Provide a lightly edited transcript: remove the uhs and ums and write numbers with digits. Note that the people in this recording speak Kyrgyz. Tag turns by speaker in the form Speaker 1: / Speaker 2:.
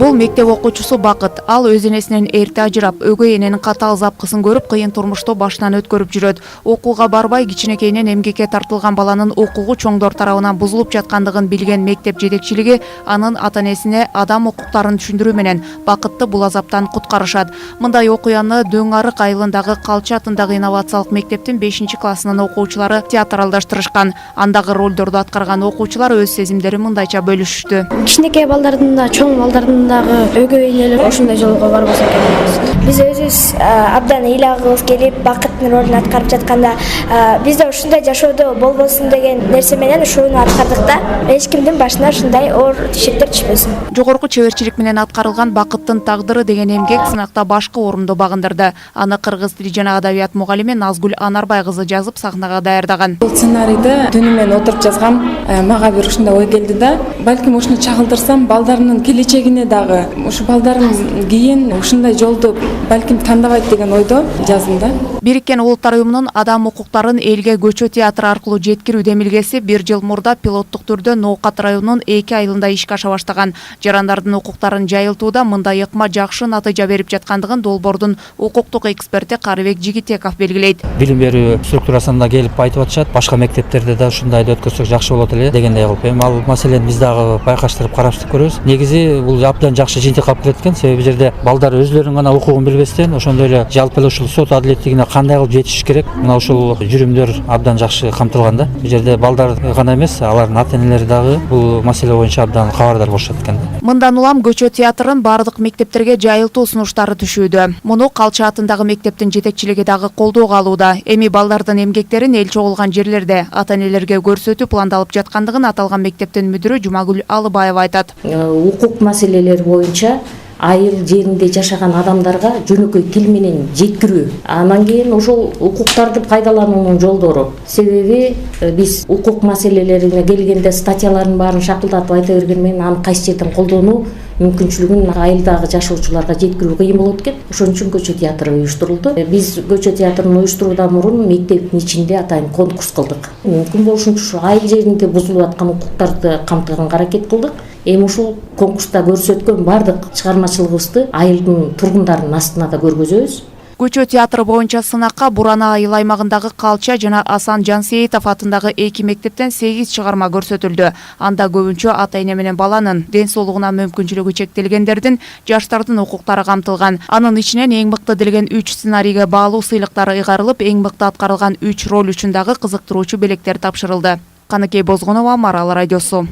Speaker 1: Бул мектеп окуучусу Бакыт. Ал өз энесинен эрте ажырап, өгөй эненин катаал запкысын көрүп, кыйын турмушта башынан өткөрүп жүрөт. Окууга барбай, кичинекейинен эмгекке тартылган баланын укугу чоңдор тарабынан бузулуп жаткандыгын билген мектеп жетекчилиги анын ата-энесине адам укуктарын түшүндүрүү менен Бакытты бул азаптан куткарышат. Мындай окуяны Дөң Арык айылындагы Калча атындагы инновациялык мектептин 5-классынын окуучулары театралдаштырышкан. Андагы ролдорду аткарган окуучулар өз сезимдерин мындайча бөлүшүштү.
Speaker 2: Кичинекей балдардын да, чоң балдардын өгөй энелер ошондой жолго барбаса экен. Биз өзүбүз абдан ыйлагыбыз келип, Бакыттын ролун аткарып жатканда, биз да ушундай жашоодо болбосун деген нерсе менен ушуну аткардык да. Эч кимдин башына ушундай оор тишектер түшпөсүн.
Speaker 1: Жогорку чеберчилик менен аткарылган Бакыттын тагдыры деген эмгек сынакта башкы орунду багындырды. Аны кыргыз тили жана адабият мугалими Назгүл Анарбай кызы жазып сахнага даярдаган.
Speaker 3: Бул сценарийди түнү менен отуруп жазгам. Мага бир ушундай ой келди да, балким ушуну чагылдырсам, балдарымдын келечегине дагы, ушу балдарым кийин ушундай жолду балким тандабайт деген ойдо жаздым да.
Speaker 1: Бириккен Улуттар уюмунун адам укуктарын элге көчө театры аркылуу жеткирүү демилгеси 1 жыл мурда пилоттук түрдө Ноокат районунун 2 айылында ишке аша баштаган. Жарандардын укуктарын жайылтууда мындай ыкма жакшы натыйжа берип жаткандыгын Долбоордун укуктук эксперти Карыбек Жигитеков белгилейт.
Speaker 4: Билим берүү структурасында келип айтып атышат, башка мектептерде да ушундайды өткөрсөк жакшы болот эле дегендей кылып. Эми ал маселени биз дагы байкаштырып караштырып көрөбүз. Негизи бул абдан жакшы жинтик калып кеткен, себеби жерде балдар өзлөрүнүн гана укугун билбестен, ошондой эле жалпы эле ушул сот адилеттигине кандай кылып жетиш керек, мына ушул жүрүмдөр абдан жакшы камтылган да. Бул жерде балдар гана эмес, алардын ата-энелери дагы бул маселе боюнча абдан кабардар болушат экен.
Speaker 1: Мындан улам көчө театрын бардык мектептерге жайылтуу сунуштары түшүүдө. Муну Калча атындагы мектептин жетекчилиги дагы колдоого алууда. Эми балдардын эмгектерин эл чогулган жерлерде ата-энелерге көрсөтүү пландалып жаткандыгын аталган мектептин мүдүрү Жумагүл Алыбаева айтат.
Speaker 5: Укук маселелери боюнча айыл жеринде жашаган адамдарга жөнөкөй тил менен жеткирүү. Анан кийин ошол укуктарды пайдалануунун жолдору. Себеби биз укук маселелерине келгенде статьялардын баарын шакылдатып айта берген менен аны кайсы жерден колдонуу мүмкүнчүлүгүн айылдагы жашоочуларга жеткирүү кыйын болот экен. Ошон үчүн көчө театры уюштурулду. Биз көчө театрын уюштуруудан мурун мектептин ичинде атайын конкурс кылдык. Мүмкүн болушунча ушу айыл жеринде бузулуп аткан укуктарды камтыганга аракет кылдык. Эми ушул конкурста көрсөткөн бардык чыгармачылыгыбызды айылдын тургундарынын астына да көргөзөбүз.
Speaker 1: Көчө театры боюнча сынакка Бурана айыл аймагындагы Калча жана Асан Жансейитов атындагы 2 мектептен 8 чыгарма көрсөтүлдү. Анда көбүнчө ата-эне менен баланын ден соолугуна мүмкүнчүлүгү чектелгендердин, жаштардын укуктары камтылган. Анын ичинен эң мыкты делген 3 сценарийге баалуу сыйлыктар ыйгарылып, эң мыкты аткарылган 3 роль үчүн дагы кызыктыруучу белектер тапшырылды. Каныкей Бозгонова, Марал радиосу.